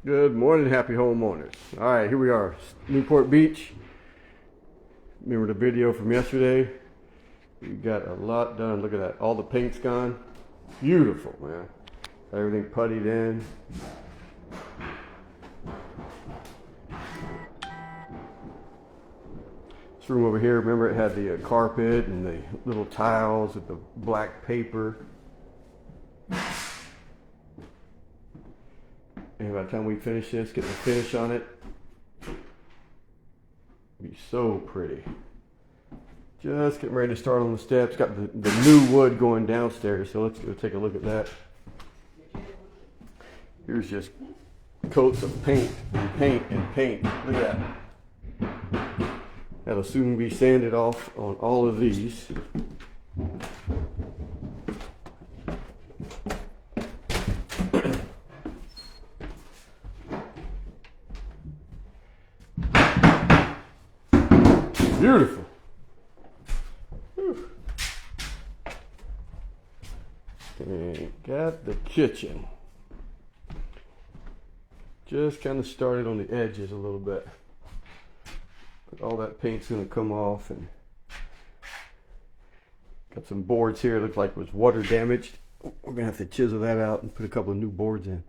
Good morning, happy homeowners. All right, here we are, Newport Beach. Remember the video from yesterday? We got a lot done. Look at that. All the paint's gone. Beautiful, man. Everything puttied in. This room over here, remember it had the carpet and the little tiles with the black paper. And by the time we finish this, get the finish on it, it'll be so pretty. Just getting ready to start on the steps. Got the new wood going downstairs, so let's go take a look at that. Here's just coats of paint and paint and paint. Look at that. That'll soon be sanded off on all of these. Beautiful. Whew. Okay, got the kitchen. Just kind of started on the edges a little bit. But all that paint's gonna come off, and got some boards here. Looks like it was water damaged. We're gonna have to chisel that out and put a couple of new boards in.